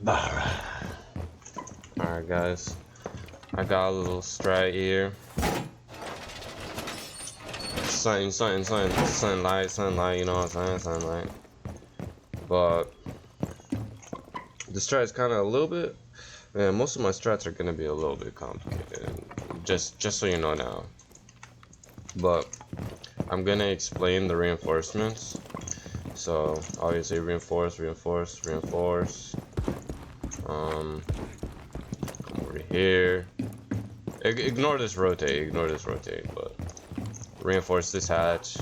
Alright guys, I got a little strat here. Sunlight, you know what I'm saying, sunlight. But the strat is kind of a little bit, man, most of my strats are gonna be a little bit complicated, just so you know now. But I'm gonna explain the reinforcements. So obviously reinforce. Come over here. Ignore this rotate, but reinforce this hatch.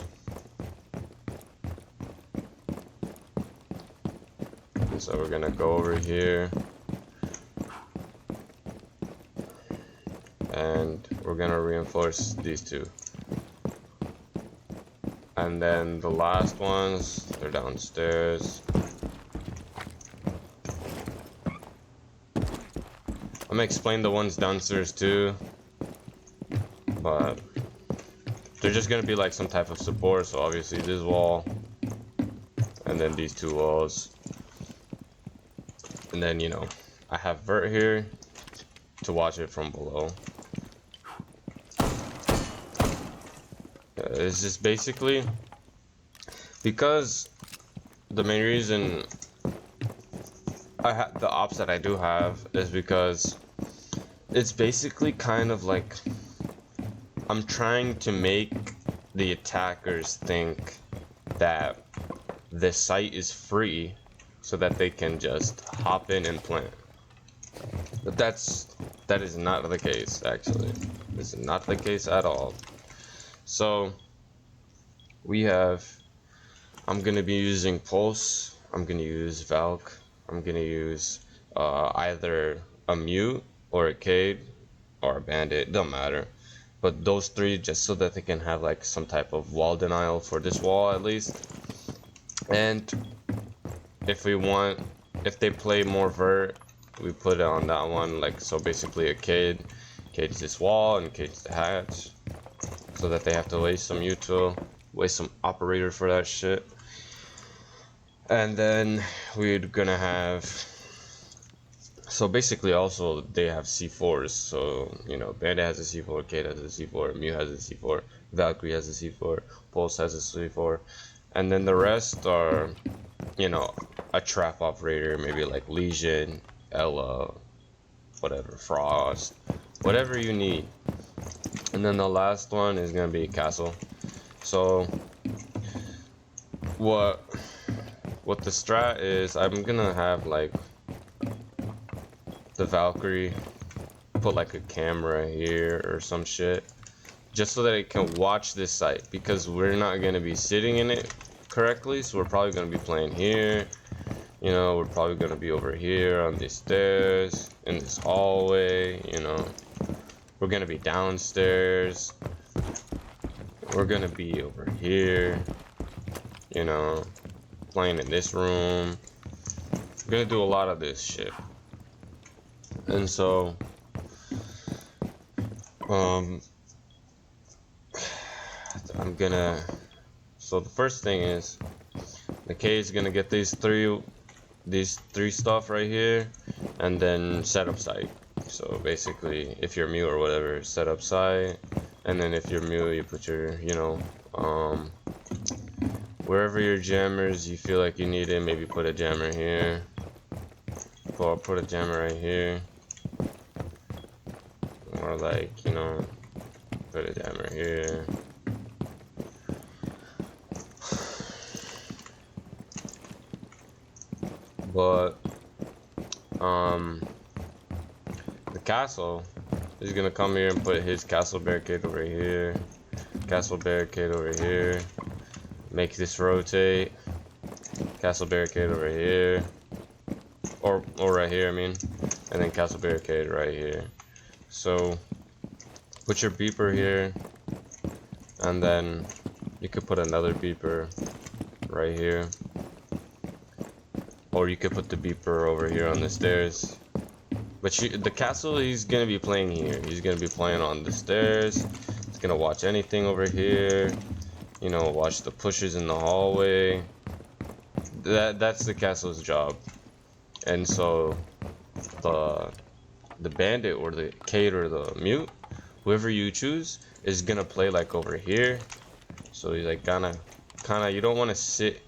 So we're gonna go over here. And we're gonna reinforce these two. And then the last ones, they're downstairs. I'm gonna explain the ones downstairs too, but they're just gonna be like some type of support. So obviously this wall, and then these two walls, and then, you know, I have vert here to watch it from below. It's just basically because the main reason I have the ops that I do have is because it's basically kind of like I'm trying to make the attackers think that the site is free so that they can just hop in and plant. But that is not the case, actually. This is not the case at all. So I'm gonna be using pulse, I'm gonna use valk, I'm gonna use either a mute or a cade or a bandit, don't matter, but those three, just so that they can have like some type of wall denial for this wall at least. And if they play more vert, we put it on that one, like, so basically a cage this wall and cage the hatch, so that they have to waste some util, waste some operator for that shit. And then we're gonna have, so basically also they have C4s, so, you know, bandit has a C4, Kate has a C4, Mew has a C4, Valkyrie has a C4, Pulse has a C4, and then the rest are, you know, a trap operator, maybe like Legion, Ella, whatever, Frost, whatever you need. And then the last one is gonna be castle. So what the strat is, I'm gonna have like the Valkyrie put like a camera here or some shit, just so that it can watch this site, because we're not gonna be sitting in it correctly. So we're probably gonna be playing here, you know, we're probably gonna be over here on these stairs, in this hallway, you know, we're gonna be downstairs, we're gonna be over here, you know, playing in this room. We're gonna do a lot of this shit. And so so the first thing is the K is gonna get these three stuff right here, and then set up site. So basically, if you're Mew or whatever, set up site, and then if you're Mew, you put your, you know, wherever your jammers you feel like you need it, maybe put a jammer here, or put a jammer right here, or like, you know, put a jammer here. But the castle is gonna come here and put his castle barricade over here, castle barricade over here, make this rotate, castle barricade over here, or right here, I mean, and then castle barricade right here. So put your beeper here, and then you could put another beeper right here, or you could put the beeper over here on the stairs. But the castle, he's gonna be playing here. He's gonna be playing on the stairs. He's gonna watch anything over here, you know, watch the pushes in the hallway. That's the castle's job. And so the bandit or the Cade or the mute, whoever you choose, is gonna play like over here. So you like kinda you don't want to sit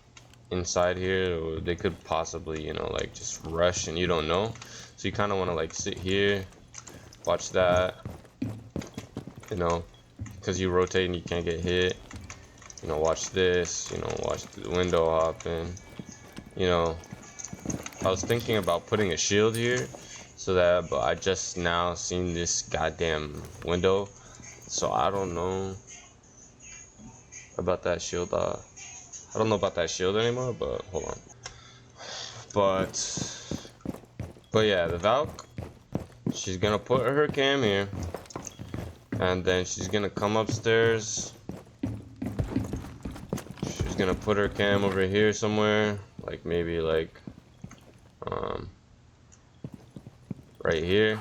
inside here, or they could possibly, you know, like just rush and you don't know. So you kind of want to like sit here, watch that, you know, because you rotate and you can't get hit. You know, watch this, you know, watch the window hopping. You know, I was thinking about putting a shield here, so that, but I just now seen this goddamn window, so I don't know about that shield. I don't know about that shield anymore, but hold on. But yeah, the Valk, she's gonna put her cam here, and then she's gonna come upstairs. She's gonna put her cam over here somewhere, like maybe like right here.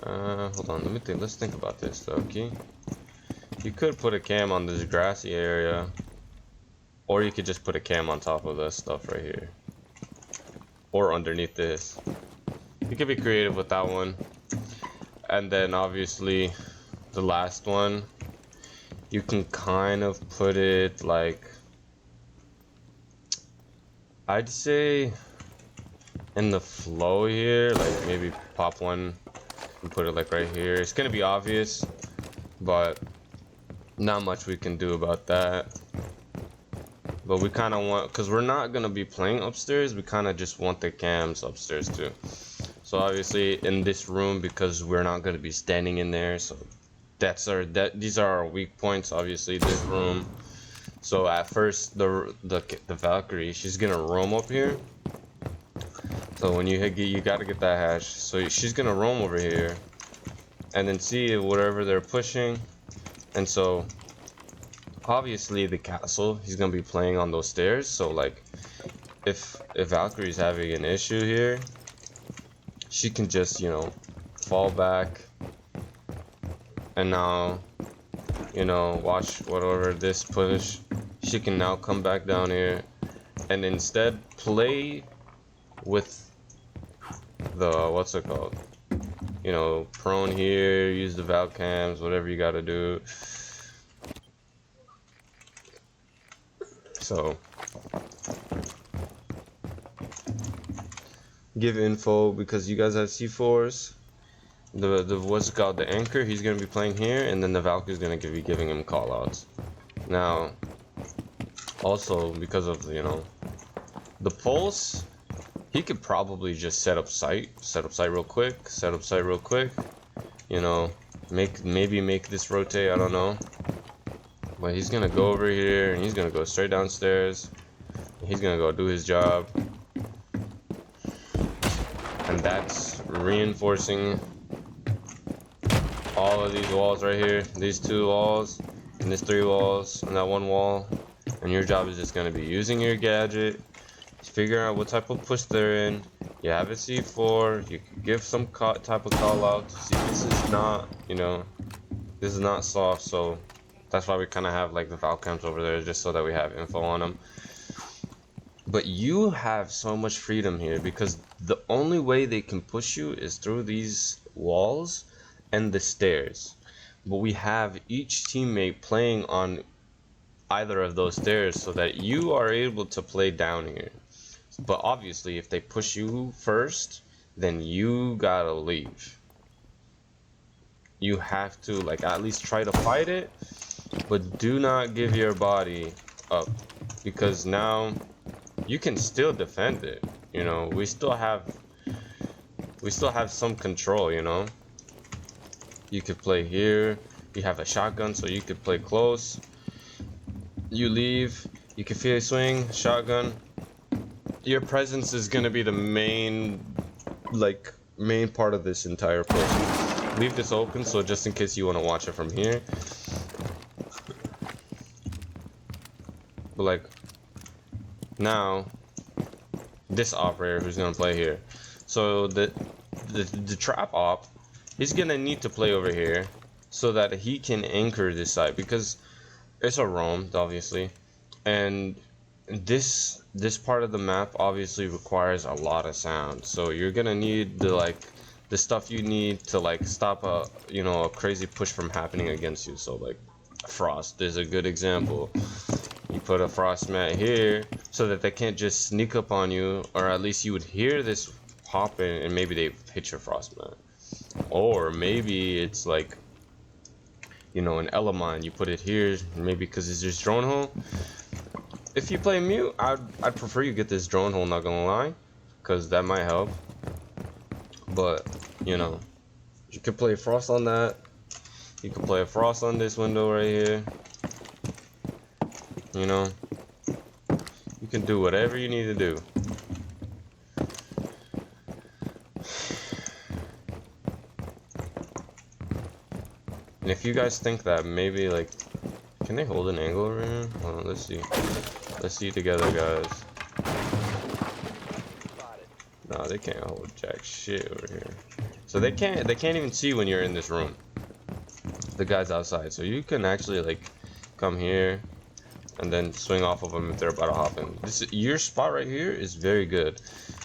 Hold on, let me think. Let's think about this though. Okay, you could put a cam on this grassy area, or you could just put a cam on top of this stuff right here, or underneath this. You could be creative with that one. And then obviously the last one, you can kind of put it like, I'd say in the flow here, like maybe pop one and put it like right here. It's gonna be obvious, but not much we can do about that. But we kind of want, because we're not gonna be playing upstairs, we kind of just want the cams upstairs too. So obviously in this room, because we're not gonna be standing in there, so these are our weak points. Obviously this room. So at first the Valkyrie, she's gonna roam up here. So when you hit, you gotta get that hash. So she's gonna roam over here, and then see whatever they're pushing. And so obviously the castle, he's gonna be playing on those stairs. So like, if Valkyrie's having an issue here, she can just, you know, fall back, and now, you know, watch whatever this push. She can now come back down here, and instead play with the, what's it called? You know, prone here, use the valk cams, whatever you gotta do. So give info, because you guys have C4s. The what's it called, the anchor, he's gonna be playing here, and then the Valk is gonna be giving him callouts. Now, also because of, you know, the pulse, he could probably just set up site real quick. You know, maybe make this rotate. I don't know. But he's gonna go over here and he's gonna go straight downstairs. He's gonna go do his job, and that's reinforcing all of these walls right here, these 2 walls, and these 3 walls, and that 1 wall. And your job is just gonna be using your gadget, figure out what type of push they're in. You have a C4, you can give some type of call out. See, this is not, you know, this is not soft, so that's why we kind of have like the valk cams over there, just so that we have info on them. But you have so much freedom here, because the only way they can push you is through these walls and the stairs. But we have each teammate playing on either of those stairs, so that you are able to play down here. But obviously if they push you first, then you gotta leave. You have to like at least try to fight it, but do not give your body up, because now you can still defend it. You know, we still have some control, you know. You could play here, you have a shotgun, so you could play close. You leave, you can feel a swing, shotgun. Your presence is gonna be the main part of this entire push. Leave this open, so just in case you want to watch it from here. But like, now this operator who's gonna play here, so the trap op, he's gonna need to play over here so that he can anchor this side, because it's a roam obviously, and this part of the map obviously requires a lot of sound, so you're gonna need the stuff you need to like stop a a crazy push from happening against you. So like frost is a good example. You put a frost mat here so that they can't just sneak up on you, or at least you would hear this hopping and maybe they hit your frost mat. Or maybe it's like an Elamine, you put it here, maybe because it's just drone hole. If you play mute, I'd prefer you get this drone hole, not gonna lie, because that might help. But you can play frost on that. You can play a frost on this window right here. You can do whatever you need to do. And if you guys think that maybe like, can they hold an angle over here? Hold on, let's see. Let's see together, guys. No, they can't hold jack shit over here. So they can't even see when you're in this room. The guys outside. So you can actually like come here and then swing off of them if they're about to hop in. Your spot right here is very good.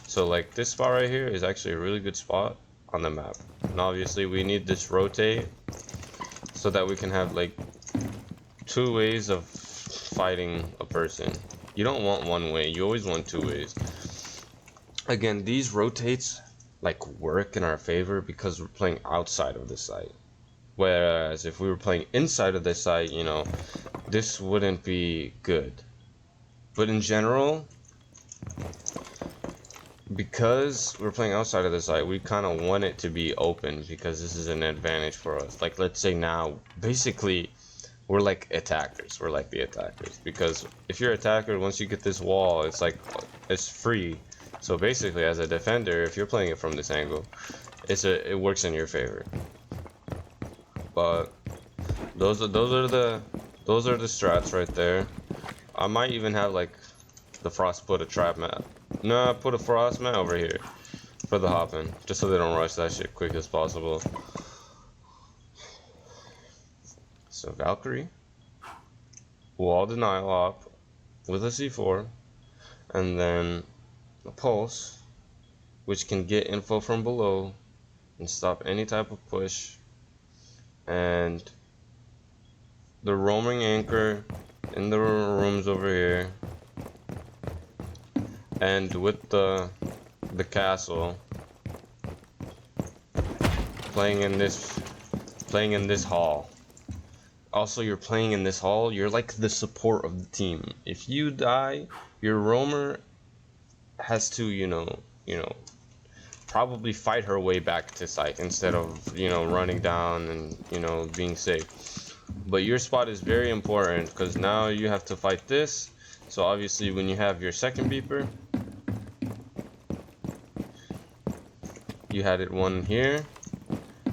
So like this spot right here is actually a really good spot on the map. And obviously we need this rotate so that we can have like 2 ways of fighting a person. You don't want 1 way, you always want 2 ways. Again, these rotates like work in our favor because we're playing outside of the site. Whereas if we were playing inside of the site, this wouldn't be good. But in general, because we're playing outside of the site, we kind of want it to be open because this is an advantage for us. Like, let's say now, basically, we're like attackers. We're like the attackers. Because if you're an attacker, once you get this wall, it's like, it's free. So basically, as a defender, if you're playing it from this angle, it works in your favor. But those are the strats right there. I might even have like the frost put a trap mat. No, put a frost mat over here for the hopping, just so they don't rush that shit quick as possible. So Valkyrie, wall denial op with a C4, and then a pulse, which can get info from below and stop any type of push, and the roaming anchor in the rooms over here, and with the castle playing in this hall. Also, you're playing in this hall, you're like the support of the team. If you die, your roamer has to probably fight her way back to site instead of running down and being safe. But your spot is very important because now you have to fight this. So obviously when you have your second beeper, you had it one here,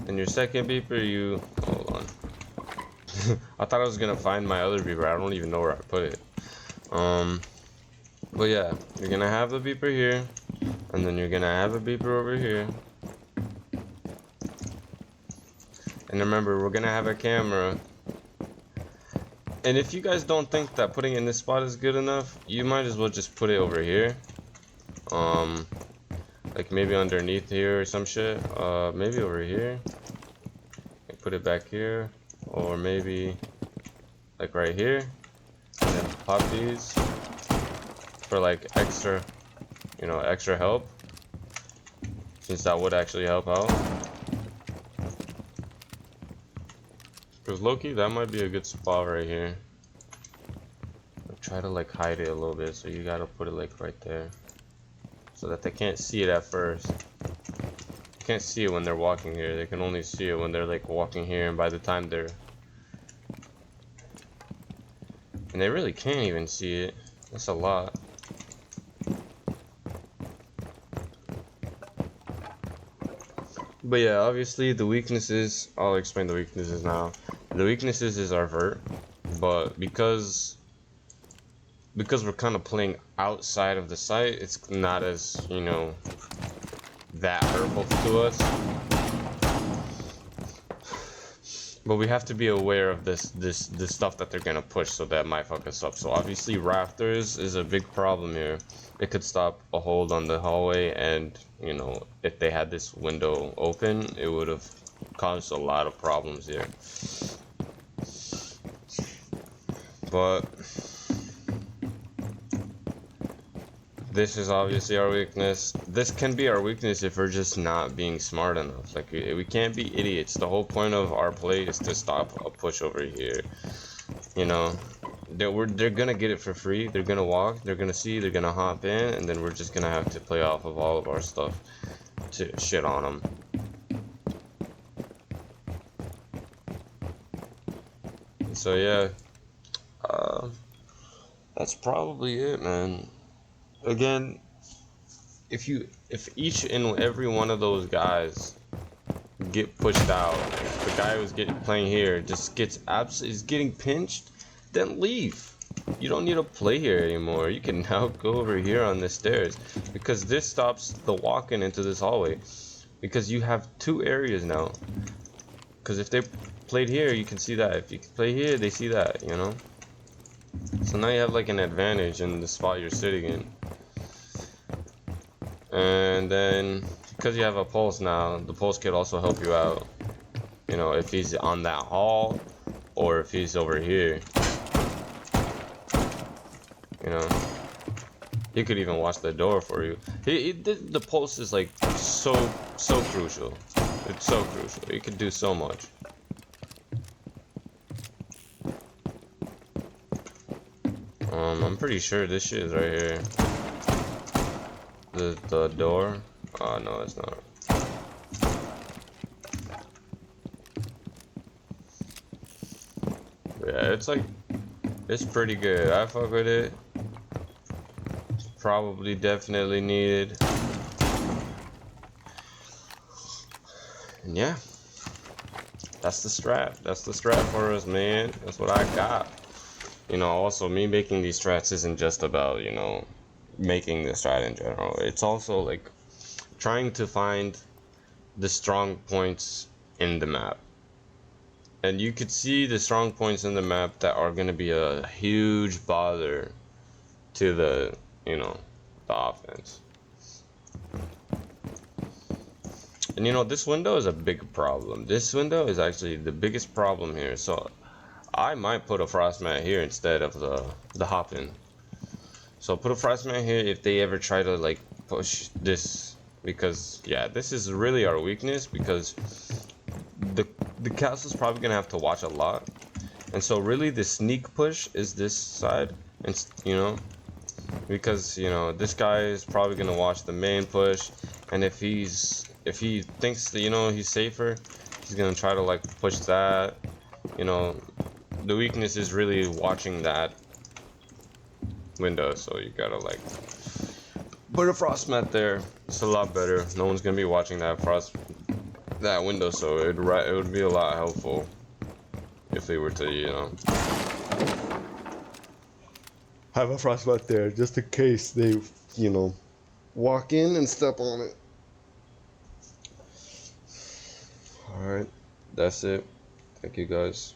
and your second beeper you hold on. I thought I was gonna find my other beeper. I don't even know where I put it. But yeah, you're gonna have the beeper here, and then you're gonna have a beeper over here. And remember, we're gonna have a camera. And if you guys don't think that putting in this spot is good enough, you might as well just put it over here. Like maybe underneath here or some shit. Maybe over here. Put it back here. Or maybe like right here. And then pop these for like extra, extra help. Since that would actually help out. Because low-key, that might be a good spot right here. I'll try to like hide it a little bit, so you gotta put it like right there. So that they can't see it at first. They can't see it when they're walking here, they can only see it when they're like walking here, and by the time they're... And they really can't even see it. That's a lot. But yeah, obviously the weaknesses, I'll explain the weaknesses now. The weaknesses is our vert, but because we're kind of playing outside of the site, it's not as, that hurtful to us. But we have to be aware of this stuff that they're gonna push, so that might fuck us up. So obviously rafters is a big problem here. It could stop a hold on the hallway, and you know, if they had this window open, it would have caused a lot of problems here. But this is obviously our weakness. This can be our weakness if we're just not being smart enough. Like, we can't be idiots. The whole point of our play is to stop a push over here. You know, they're gonna get it for free. They're gonna walk, they're gonna see, they're gonna hop in, and then we're just gonna have to play off of all of our stuff to shit on them. So yeah, that's probably it, man. Again, if each and every one of those guys get pushed out, the guy who's playing here just is getting pinched, then leave. You don't need to play here anymore. You can now go over here on the stairs, because this stops the walking into this hallway, because you have two areas now. Because if they played here, you can see that. If you play here, they see that, you know. So now you have like an advantage in the spot you're sitting in. And then because you have a pulse now, the pulse could also help you out, you know, if he's on that hall or if he's over here, you know. He could even watch the door for you. The pulse is like so crucial. It's so crucial. He could do so much. I'm pretty sure this shit is right here. The door. Oh no, it's not. Yeah, it's like, it's pretty good. I fuck with it. It's probably definitely needed. And yeah, that's the strat. That's the strat for us, man. That's what I got. You know, also me making these strats isn't just about, you know, making the strat in general. It's also like trying to find the strong points in the map. And you could see the strong points in the map that are going to be a huge bother to the, you know, the offense. And you know, this window is a big problem. This window is actually the biggest problem here. So I might put a frost mat here instead of the hop in. So put a frost mat here if they ever try to like push this, because yeah, this is really our weakness, because the castle's probably gonna have to watch a lot, and so really the sneak push is this side, and you know, because you know this guy is probably gonna watch the main push, and if he thinks that, you know, he's safer, he's gonna try to like push that. You know, the weakness is really watching that window, so you gotta like put a frost mat there. It's a lot better. No one's gonna be watching that window, so it would be a lot helpful if they were to, you know, have a frost mat there just in case they, you know, walk in and step on it. All right, that's it. Thank you guys.